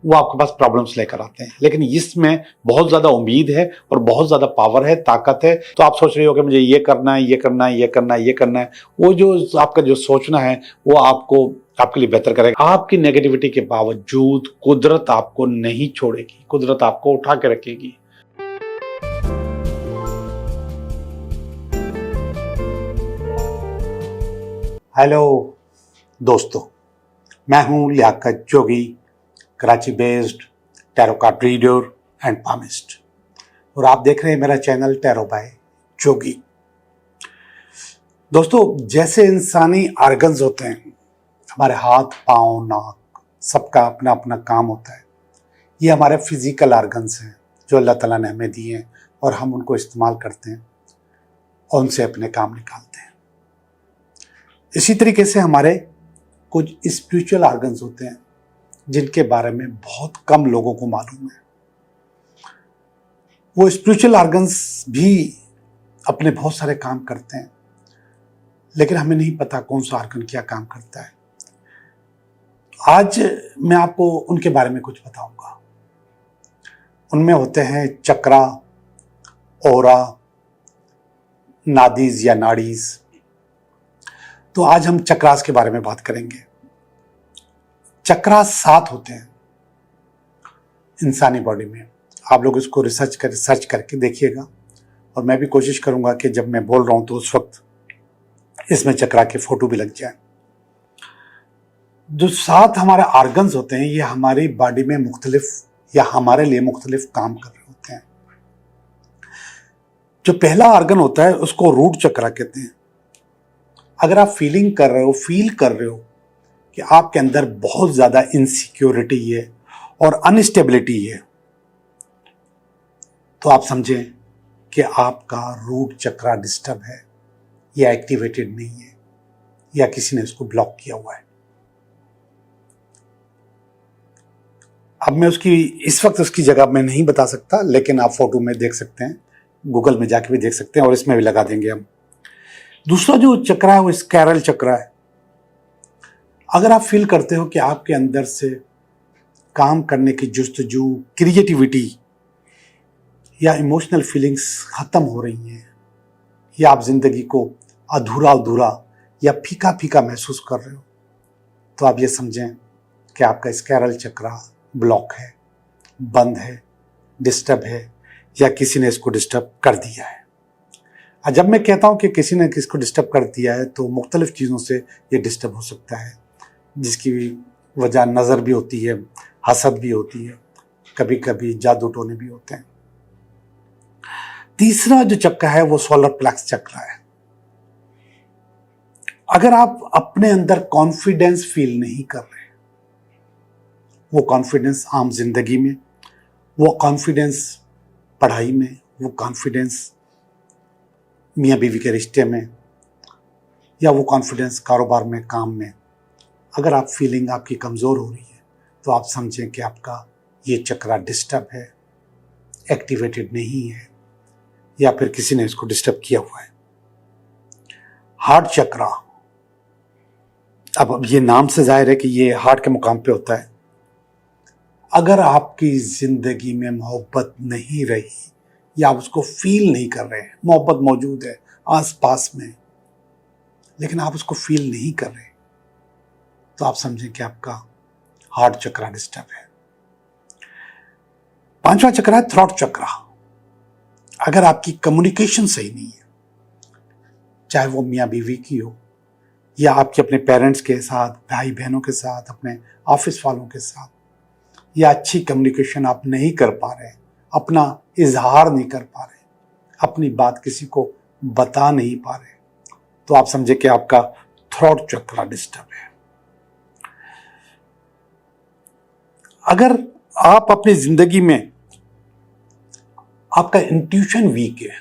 वो आपके पास प्रॉब्लम्स लेकर आते हैं। लेकिन इसमें बहुत ज्यादा उम्मीद है और बहुत ज्यादा पावर है, ताकत है। तो आप सोच रहे हो कि मुझे ये करना है, ये करना है, ये करना है, ये करना है। वो जो आपका जो सोचना है वो आपके लिए बेहतर करेगा। आपकी नेगेटिविटी के बावजूद कुदरत आपको नहीं छोड़ेगी, कुदरत आपको उठा के रखेगी। हेलो दोस्तों, मैं हूं Liaquat Jogi, Karachi based tarot card reader and palmist, और आप देख रहे हैं मेरा चैनल टैरो बाय जोगी। दोस्तों, जैसे इंसानी आर्गन्स होते हैं, हमारे हाथ, पाँव, नाक, सबका अपना अपना काम होता है। ये हमारे फिजिकल आर्गन्स हैं जो अल्लाह ताला ने हमें दिए हैं और हम उनको इस्तेमाल करते हैं और उनसे अपने काम निकालते हैं। इसी तरीके से हमारे कुछ स्पिरिचुअल आर्गन्स होते हैं जिनके बारे में बहुत कम लोगों को मालूम है। वो स्पिरिचुअल आर्गन्स भी अपने बहुत सारे काम करते हैं, लेकिन हमें नहीं पता कौन सा आर्गन क्या काम करता है। आज मैं आपको उनके बारे में कुछ बताऊंगा। उनमें होते हैं चक्रा, ओरा, नादीज या नाड़ीज। तो आज हम चक्रास के बारे में बात करेंगे। चक्रास 7 होते हैं इंसानी बॉडी में। आप लोग इसको सर्च करके देखिएगा, और मैं भी कोशिश करूंगा कि जब मैं बोल रहा हूं तो उस वक्त इसमें चक्रा के फोटो भी लग जाए। जो 7 हमारे आर्गन्स होते हैं, ये हमारी बॉडी में मुख्तलिफ या हमारे लिए मुख्तलिफ काम कर रहे होते हैं। जो पहला आर्गन होता है उसको रूट चक्रा कहते हैं। अगर आप फील कर रहे हो कि आपके अंदर बहुत ज्यादा इनसिक्योरिटी है और अनस्टेबिलिटी है, तो आप समझें कि आपका रूट चक्रा डिस्टर्ब है या एक्टिवेटेड नहीं है, या किसी ने इसको ब्लॉक किया हुआ है। अब मैं इस वक्त उसकी जगह मैं नहीं बता सकता, लेकिन आप फोटो में देख सकते हैं, गूगल में जाके भी देख सकते हैं, और इसमें भी लगा देंगे हम। दूसरा जो चक्रा है वो स्कैरल चक्रा है। अगर आप फील करते हो कि आपके अंदर से काम करने की जुस्तजू, क्रिएटिविटी या इमोशनल फीलिंग्स खत्म हो रही हैं, या आप जिंदगी को अधूरा अधूरा या फीका फीका महसूस कर रहे हो, तो आप ये समझें कि आपका स्कैरल चक्रा ब्लॉक है, बंद है, डिस्टर्ब है, या किसी ने इसको डिस्टर्ब कर दिया है। जब मैं कहता हूं कि किसी ने किसको डिस्टर्ब कर दिया है, तो मुख्तलिफ चीज़ों से ये डिस्टर्ब हो सकता है, जिसकी वजह नज़र भी होती है, हसद भी होती है, कभी कभी जादू टोने भी होते हैं। तीसरा जो चक्र है वो सोलर प्लेक्स चक्र है। अगर आप अपने अंदर कॉन्फिडेंस फील नहीं कर रहे, वो कॉन्फिडेंस आम जिंदगी में, वो कॉन्फिडेंस पढ़ाई में, वो कॉन्फिडेंस मियाँ बीवी के रिश्ते में, या वो कॉन्फिडेंस कारोबार में, काम में, अगर आप फीलिंग आपकी कमज़ोर हो रही है, तो आप समझें कि आपका ये चक्रा डिस्टर्ब है, एक्टिवेटेड नहीं है, या फिर किसी ने इसको डिस्टर्ब किया हुआ है। हार्ट चक्रा, अब ये नाम से जाहिर है कि ये हार्ट के मुकाम पे होता है। अगर आपकी जिंदगी में मोहब्बत नहीं रही, या आप उसको फील नहीं कर रहे, मोहब्बत मौजूद है आस पास में लेकिन आप उसको फील नहीं कर रहे, तो आप समझें कि आपका हार्ट चक्रा डिस्टर्ब है। 5वां चक्र है थ्रॉट चक्रा। अगर आपकी कम्युनिकेशन सही नहीं है, चाहे वो मियाँ बीवी की हो, या आपके अपने पेरेंट्स के साथ, भाई बहनों के साथ, अपने ऑफिस वालों के साथ, या अच्छी कम्युनिकेशन आप नहीं कर पा रहे, अपना इजहार नहीं कर पा रहे, अपनी बात किसी को बता नहीं पा रहे, तो आप समझे कि आपका थ्रॉट चक्रा डिस्टर्ब है। अगर आप अपनी जिंदगी में आपका इंट्यूशन वीक है,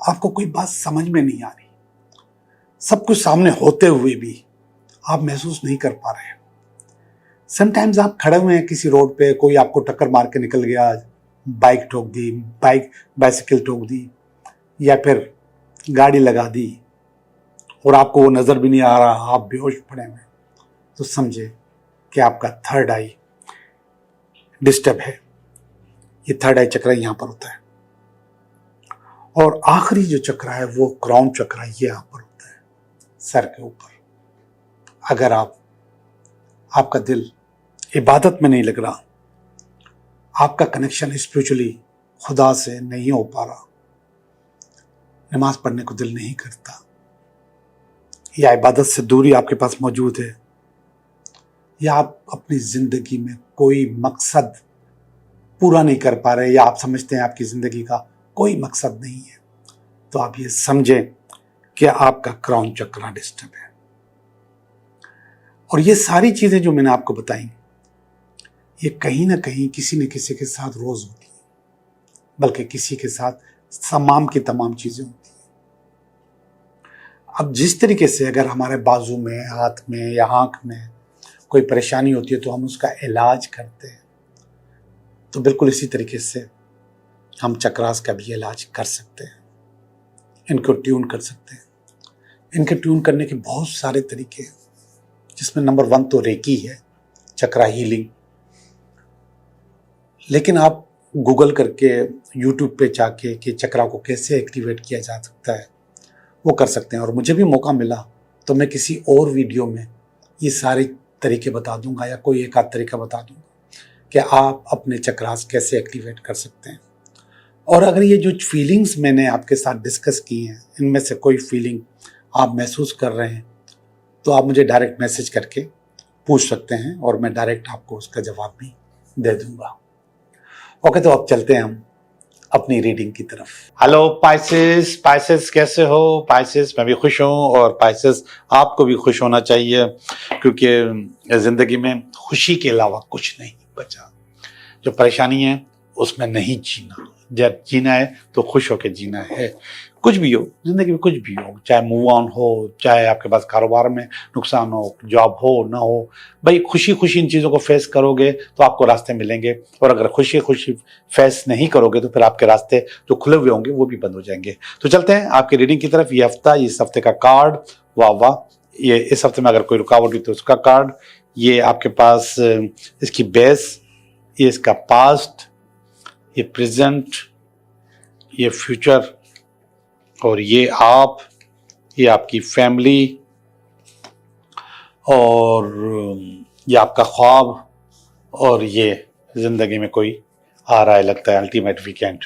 आपको कोई बात समझ में नहीं आ रही, सब कुछ सामने होते हुए भी आप महसूस नहीं कर पा रहे, समटाइम्स आप खड़े हुए हैं किसी रोड पे, कोई आपको टक्कर मार के निकल गया, बाइक ठोक दी, बाइसिकल ठोक दी, या फिर गाड़ी लगा दी और आपको वो नजर भी नहीं आ रहा, आप बेहोश पड़े हुए, तो समझे कि आपका थर्ड आई डिस्टर्ब है। ये थर्ड आई चक्र यहाँ पर होता है। और आखिरी जो चक्र है वो क्राउन चक्र है, ये यहाँ पर होता है सर के ऊपर। अगर आपका दिल इबादत में नहीं लग रहा, आपका कनेक्शन स्पिरिचुअली खुदा से नहीं हो पा रहा, नमाज पढ़ने को दिल नहीं करता, या इबादत से दूरी आपके पास मौजूद है, या आप अपनी जिंदगी में कोई मकसद पूरा नहीं कर पा रहे, या आप समझते हैं आपकी जिंदगी का कोई मकसद नहीं है, तो आप ये समझें कि आपका क्राउन चक्र डिस्टर्ब है। और ये सारी चीजें जो मैंने आपको बताई, ये कहीं ना कहीं किसी न किसी के साथ रोज होती है, बल्कि किसी के साथ तमाम की तमाम चीजें होती हैं। अब जिस तरीके से अगर हमारे बाजू में, हाथ में या आंख में कोई परेशानी होती है तो हम उसका इलाज करते हैं, तो बिल्कुल इसी तरीके से हम चक्रास का भी इलाज कर सकते हैं, इनको ट्यून कर सकते हैं। इनके ट्यून करने के बहुत सारे तरीके हैं, जिसमें नंबर 1 तो रेकी है, चक्रा हीलिंग। लेकिन आप गूगल करके यूट्यूब पे जाके कि चक्रा को कैसे एक्टिवेट किया जा सकता है वो कर सकते हैं। और मुझे भी मौका मिला तो मैं किसी और वीडियो में ये सारे तरीके बता दूंगा, या कोई एक आध तरीका बता दूंगा कि आप अपने चक्रास कैसे एक्टिवेट कर सकते हैं। और अगर ये जो फीलिंग्स मैंने आपके साथ डिस्कस की हैं, इनमें से कोई फीलिंग आप महसूस कर रहे हैं, तो आप मुझे डायरेक्ट मैसेज करके पूछ सकते हैं और मैं डायरेक्ट आपको उसका जवाब भी दे दूंगा। ओके, तो अब चलते हैं हम अपनी रीडिंग की तरफ। हेलो पाइसेस, पाइसेस कैसे हो? पाइसेस मैं भी खुश हूँ और पाइसेस आपको भी खुश होना चाहिए, क्योंकि जिंदगी में खुशी के अलावा कुछ नहीं बचा। जो परेशानी है उसमें नहीं जीना, जब जीना है तो खुश होकर जीना है। कुछ भी हो जिंदगी में, कुछ भी हो, चाहे मूव ऑन हो, चाहे आपके पास कारोबार में नुकसान हो, जॉब हो ना हो, भाई खुशी खुशी इन चीज़ों को फेस करोगे तो आपको रास्ते मिलेंगे। और अगर खुशी खुशी फेस नहीं करोगे तो फिर आपके रास्ते जो खुले हुए होंगे वो भी बंद हो जाएंगे। तो चलते हैं आपकी रीडिंग की तरफ। ये हफ्ता, इस हफ्ते का कार्ड, वाह वाह, ये इस हफ्ते में अगर कोई रुकावट हुई तो उसका कार्ड, ये आपके पास इसकी बेस, ये इसका पास्ट, ये प्रेजेंट, ये फ्यूचर, और ये आप, ये आपकी फैमिली, और ये आपका ख्वाब, और ये जिंदगी में कोई आ रहा है लगता है अल्टीमेट वीकेंड।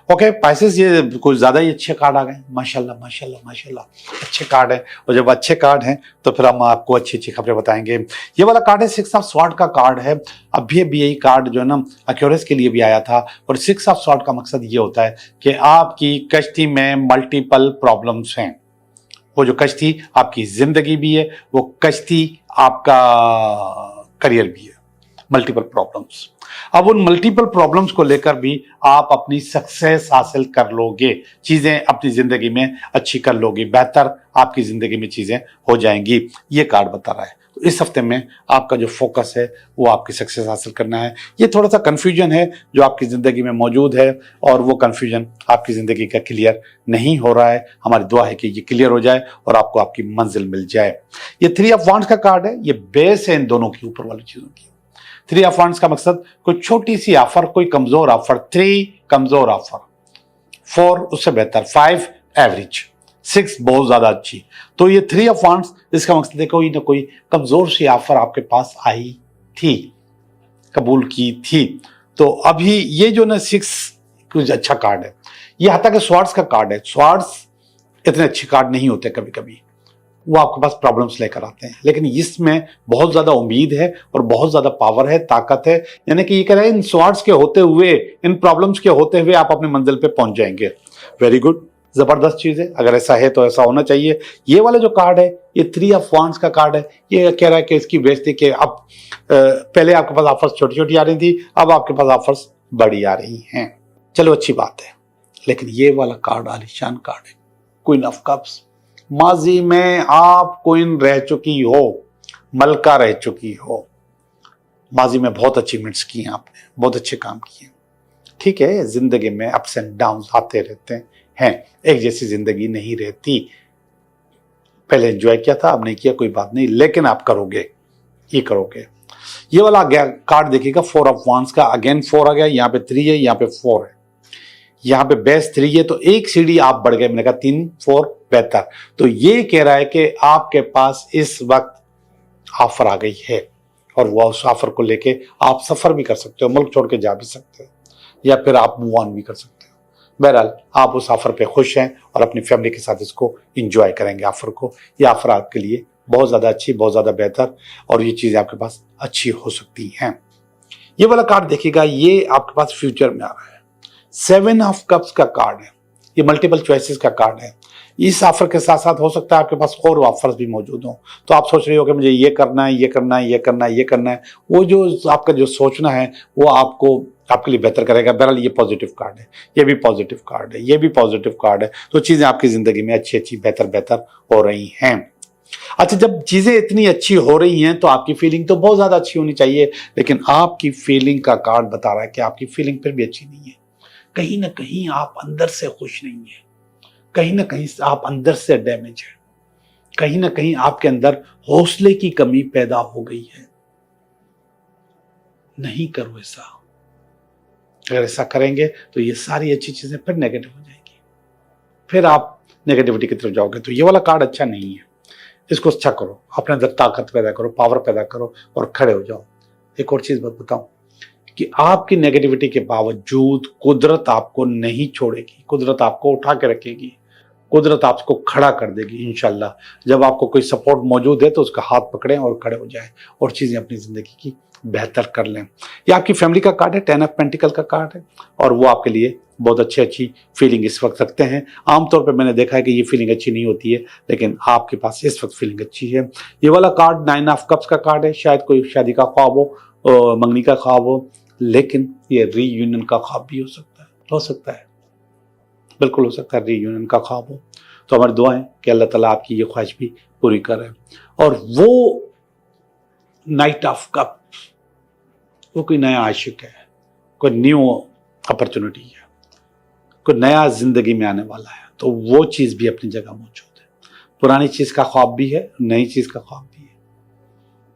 ओके पाइसेस, ये कुछ ज़्यादा ही अच्छे कार्ड आ गए, माशाल्लाह माशाल्लाह माशाल्लाह, अच्छे कार्ड हैं। और जब अच्छे कार्ड हैं तो फिर हम आपको अच्छी अच्छी खबरें बताएंगे। ये वाला कार्ड है 6 ऑफ स्वॉर्ड का कार्ड है। अभी यही कार्ड जो है ना एक्यूरेस के लिए भी आया था। और 6 ऑफ स्वॉर्ड का मकसद ये होता है कि आपकी कश्ती में मल्टीपल प्रॉब्लम्स हैं। वो जो कश्ती आपकी जिंदगी भी है, वो कश्ती आपका करियर भी है, मल्टीपल प्रॉब्लम्स। अब उन मल्टीपल प्रॉब्लम्स को लेकर भी आप अपनी सक्सेस हासिल कर लोगे, चीजें अपनी जिंदगी में अच्छी कर लोगे, बेहतर आपकी जिंदगी में चीजें हो जाएंगी, ये कार्ड बता रहा है। तो इस हफ्ते में आपका जो फोकस है वो आपकी सक्सेस हासिल करना है। ये थोड़ा सा कंफ्यूजन है जो आपकी जिंदगी में मौजूद है, और वो कंफ्यूजन आपकी जिंदगी का क्लियर नहीं हो रहा है। हमारी दुआ है कि ये क्लियर हो जाए और आपको आपकी मंजिल मिल जाए। ये 3 ऑफ वांड्स का कार्ड है। ये बेस है इन दोनों की, ऊपर वाली चीजों की। 3 ऑफ वांड्स का मकसद कोई छोटी सी ऑफर, कोई कमजोर ऑफर, 3 कमजोर ऑफर, 4 उससे बेहतर, 5 एवरेज, 6 बहुत ज्यादा अच्छी। तो ये 3 ऑफ वांड्स, इसका मकसद है कोई ना कोई कमजोर सी ऑफर आपके पास आई थी, कबूल की थी। तो अभी ये जो ना 6 कुछ अच्छा कार्ड है। ये आता के स्वॉर्ड्स का कार्ड है। स्वॉर्ड्स इतने अच्छे कार्ड नहीं होते, कभी कभी वो आपके पास प्रॉब्लम्स लेकर आते हैं, लेकिन इसमें बहुत ज्यादा उम्मीद है और बहुत ज्यादा पावर है, ताकत है। यानी कि ये कह रहे हैं इन स्वॉर्ड्स के होते हुए, इन प्रॉब्लम्स के होते हुए आप अपने मंजिल पे पहुंच जाएंगे। वेरी गुड, जबरदस्त चीज है। अगर ऐसा है तो ऐसा होना चाहिए। ये वाला जो कार्ड है, ये 3 ऑफ वांड्स का कार्ड है। ये कह रहा है कि इसकी बेइज्जती के अब पहले आपके पास ऑफर्स छोटी छोटी आ रही थी, अब आपके पास ऑफर्स बड़ी आ रही हैं। चलो अच्छी बात है। लेकिन ये वाला कार्ड आलीशान कार्ड है, क्वीन ऑफ कप्स। माजी में आप क्वीन रह चुकी हो, मलका रह चुकी हो, माजी में बहुत अचीवमेंट्स की हैं आपने, बहुत अच्छे काम किए। ठीक है, जिंदगी में अप्स एंड डाउन्स आते रहते हैं, एक जैसी जिंदगी नहीं रहती। पहले एंजॉय किया था, अब नहीं किया, कोई बात नहीं, लेकिन आप करोगे, ये करोगे। ये वाला कार्ड देखिएगा 4 ऑफ वांड्स का, अगेन 4 आ गया, यहाँ पे 3 है, यहाँ पे 4 है, यहाँ पे बेस 3 है, तो एक सीढ़ी आप बढ़ गए। मैंने कहा 3 4 बेहतर। तो ये कह रहा है कि आपके पास इस वक्त ऑफर आ गई है और वो उस ऑफर को लेके आप सफर भी कर सकते हो, मुल्क छोड़ के जा भी सकते हो, या फिर आप मूव ऑन भी कर सकते हो। बहरहाल आप उस ऑफर पे खुश हैं और अपनी फैमिली के साथ इसको एंजॉय करेंगे ऑफर को। ये ऑफर आपके लिए बहुत ज्यादा अच्छी, बहुत ज्यादा बेहतर, और ये चीजें आपके पास अच्छी हो सकती हैं। ये वाला कार्ड देखिएगा, ये आपके पास फ्यूचर में आ रहा है। 7 ऑफ कप्स का कार्ड है, ये मल्टीपल चॉइसेस का कार्ड है। इस ऑफर के साथ साथ हो सकता है आपके पास और ऑफर्स भी मौजूद हों, तो आप सोच रहे हो कि मुझे ये करना है, ये करना है, ये करना है, ये करना है। वो जो आपका जो सोचना है वो आपको आपके लिए बेहतर करेगा। बहरहाल ये पॉजिटिव कार्ड है, ये भी पॉजिटिव कार्ड है, ये भी पॉजिटिव कार्ड है। तो चीजें आपकी जिंदगी में अच्छी अच्छी बेहतर बेहतर हो रही हैं। अच्छा, जब चीजें इतनी अच्छी हो रही हैं तो आपकी फीलिंग तो बहुत ज्यादा अच्छी होनी चाहिए, लेकिन आपकी फीलिंग का कार्ड बता रहा है कि आपकी फीलिंग फिर भी अच्छी नहीं है। कहीं ना कहीं आप अंदर से खुश नहीं है, कहीं ना कहीं आप अंदर से डैमेज है, कहीं ना कहीं आपके अंदर हौसले की कमी पैदा हो गई है। नहीं करो ऐसा। अगर ऐसा करेंगे तो ये सारी अच्छी चीजें फिर नेगेटिव हो जाएगी, फिर आप नेगेटिविटी की तरफ जाओगे। तो ये वाला कार्ड अच्छा नहीं है, इसको अच्छा करो, अपने अंदर ताकत पैदा करो, पावर पैदा करो और खड़े हो जाओ। एक और चीज बताऊं कि आपकी नेगेटिविटी के बावजूद कुदरत आपको नहीं छोड़ेगी, कुदरत आपको उठा के रखेगी, कुदरत आपको खड़ा कर देगी इंशाल्लाह। जब आपको कोई सपोर्ट मौजूद है तो उसका हाथ पकड़ें और खड़े हो जाएं और चीजें अपनी जिंदगी की बेहतर कर लें। ये आपकी फैमिली का कार्ड है, 10 ऑफ पेंटिकल का कार्ड है, और वो आपके लिए बहुत अच्छी फीलिंग इस वक्त रखते हैं। आमतौर पे मैंने देखा है कि ये फीलिंग अच्छी नहीं होती है, लेकिन आपके पास इस वक्त फीलिंग अच्छी है। ये वाला कार्ड 9 ऑफ कप्स का कार्ड है, शायद कोई शादी का ख्वाब हो, मंगनी का ख्वाब हो, लेकिन ये रीयूनियन का ख्वाब भी हो सकता है, बिल्कुल हो सकता है रीयूनियन का ख्वाब हो। तो हमारी दुआ है कि अल्लाह ताला आपकी ये ख्वाहिश भी पूरी करे। और वो नाइट ऑफ कप, वो कोई नया आशिक है, कोई न्यू अपॉर्चुनिटी है, कोई नया जिंदगी में आने वाला है, तो वो चीज भी अपनी जगह मौजूद है। पुरानी चीज का ख्वाब भी है, नई चीज का ख्वाब भी है,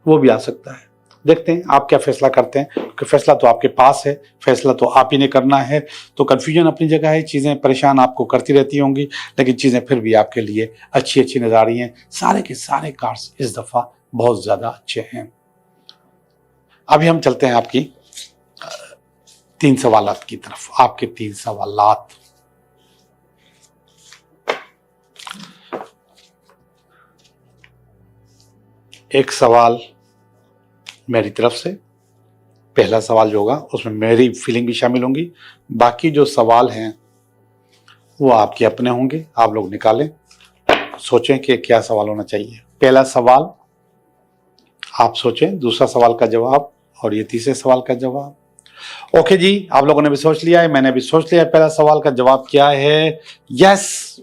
वो भी आ सकता है। देखते हैं आप क्या फैसला करते हैं, क्योंकि फैसला तो आपके पास है, फैसला तो आप ही ने करना है। तो कंफ्यूजन अपनी जगह है, चीजें परेशान आपको करती रहती होंगी, लेकिन चीजें फिर भी आपके लिए अच्छी अच्छी नजर आ रही हैं। सारे के सारे कार्ड्स इस दफा बहुत ज्यादा अच्छे हैं। अभी हम चलते हैं आपकी 3 सवालात की तरफ। आपके 3 सवालात। एक सवाल मेरी तरफ से, पहला सवाल जो होगा उसमें मेरी फीलिंग भी शामिल होंगी, बाकी जो सवाल हैं वो आपके अपने होंगे। आप लोग निकालें, सोचें कि क्या सवाल होना चाहिए। पहला सवाल आप सोचें, दूसरा सवाल का जवाब, और ये तीसरे सवाल का जवाब। ओके जी, आप लोगों ने भी सोच लिया है, मैंने भी सोच लिया है। पहला सवाल का जवाब क्या है? Yes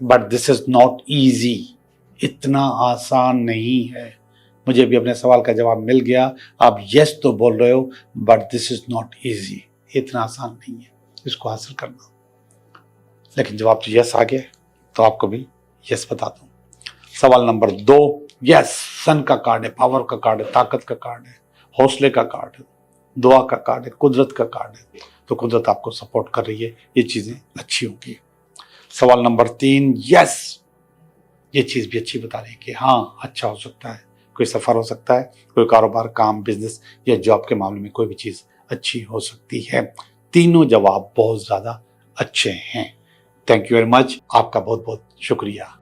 but this is not easy. इतना आसान नहीं है। मुझे भी अपने सवाल का जवाब मिल गया। आप यस तो बोल रहे हो, but this is not easy. इतना आसान नहीं है इसको हासिल करना। लेकिन जवाब तो यस आ गया, तो आपको भी यस बता दूं। सवाल नंबर 2, यस, सन का कार्ड है, पावर का कार्ड है, ताकत का कार्ड है, हौसले का कार्ड है, दुआ का कार्ड है, कुदरत का कार्ड है। तो कुदरत आपको सपोर्ट कर रही है, ये चीजें अच्छी होंगी। सवाल नंबर 3, यस, ये चीज भी अच्छी बता रही है कि हाँ अच्छा हो सकता है, कोई सफर हो सकता है, कोई कारोबार, काम, बिजनेस या जॉब के मामले में कोई भी चीज अच्छी हो सकती है। तीनों जवाब बहुत ज्यादा अच्छे हैं। थैंक यू वेरी मच, आपका बहुत बहुत शुक्रिया।